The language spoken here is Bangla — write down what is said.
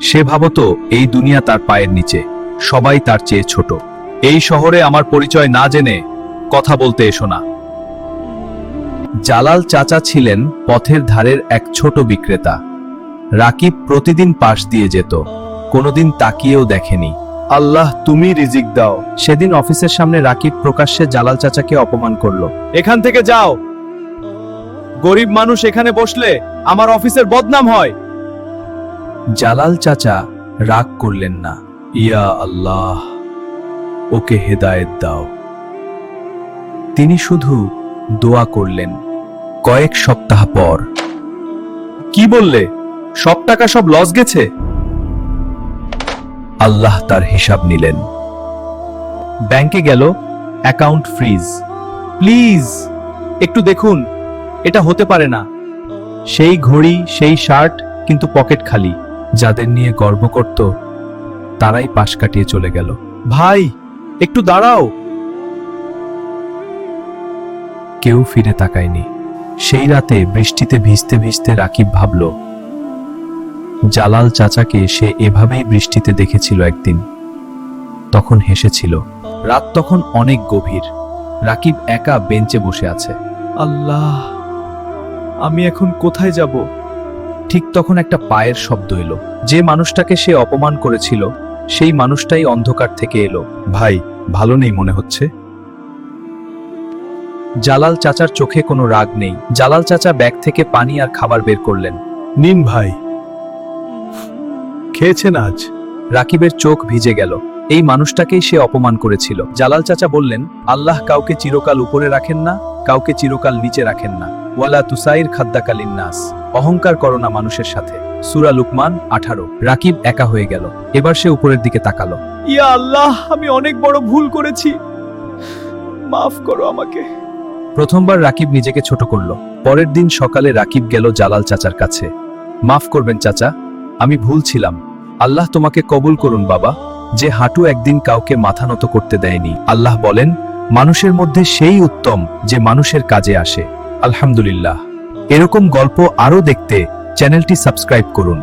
সে ভাবতো এই দুনিয়া তার পায়ের নিচে, সবাই তার চেয়ে ছোট। এই শহরে আমার পরিচয় না জেনে কথা বলতে এসো না। জালাল চাচা ছিলেন পথের ধারের এক ছোট বিক্রেতা। রাকিব প্রতিদিন পাশ দিয়ে যেত, কোনোদিন তাকিয়েও দেখেনি। আল্লাহ তুমি রিজিক দাও। সেদিন অফিসের সামনে রাকিব প্রকাশ্যে জালাল চাচাকে অপমান করলো। এখান থেকে যাও, গরিব মানুষ এখানে বসলে আমার অফিসের বদনাম হয়। জালাল চাচা রাগ করলেন না। ইয়া আল্লাহ, ওকে হেদায়েত দাও। তিনি শুধু দোয়া করলেন। কয়েক সপ্তাহ পর। কি বললে? সব টাকা সব লস গেছে? আল্লাহ তার হিসাব নিলেন। ব্যাংকে গেল, অ্যাকাউন্ট ফ্রিজ। প্লিজ একটু দেখুন, এটা হতে পারে না। সেই ঘড়ি, সেই শার্ট, কিন্তু পকেট খালি। যাদের নিয়ে গর্ব করত তারাই পাশ কাটিয়ে চলে গেল। ভাই একটু দাঁড়াও। কেউ ফিরে তাকায়নি। সেই রাতে বৃষ্টিতে ভিজতে ভিজতে রাকিব ভাবল, জালাল চাচাকে সে এভাবেই বৃষ্টিতে দেখেছিল একদিন। তখন হেসেছিল। রাত তখন অনেক গভীর। রাকিব একা বেঞ্চে বসে আছে। আল্লাহ, আমি এখন কোথায় যাব? ঠিক তখন একটা পায়ের শব্দ এলো। যে মানুষটাকে সে অপমান করেছিল সেই মানুষটাই অন্ধকার থেকে এলো। ভাই, ভালো নেই মনে হচ্ছে। জালাল চাচার চোখে কোনো রাগ নেই। জালাল চাচা ব্যাগ থেকে পানি আর খাবার বের করলেন। নিন ভাই, খেয়েছেন আজ? রাকিবের চোখ ভিজে গেল। এই মানুষটাকেই সে অপমান করেছিল। জালাল চাচা বললেন, আল্লাহ কাউকে চিরকাল উপরে রাখেন না, কাউকে চিরকাল নিচে রাখেন না। ওয়ালা তুসাইর খাদ্দাকালিন নাস। অহংকার করো না মানুষের সাথে। সূরা লুকমান 18। রাকিব একা হয়ে গেল। এবার সে উপরের দিকে তাকালো। ইয়া আল্লাহ, আমি অনেক বড় ভুল করেছি, মাফ করো আমাকে। প্রথমবার রাকিব নিজেকে ছোট করল। পরের দিন সকালে রাকিব গেল জালাল চাচার কাছে। মাফ করবেন চাচা, আমি ভুল ছিলাম। আল্লাহ তোমাকে কবুল করুন বাবা। যে হাঁটু একদিন কাউকে মাথা নত করতে দেয়নি। আল্লাহ বলেন, মানুষের মধ্যে সেই উত্তম যে মানুষের কাজে আসে। আলহামদুলিল্লাহ। এরকম গল্প আরও দেখতে চ্যানেলটি সাবস্ক্রাইব করুন।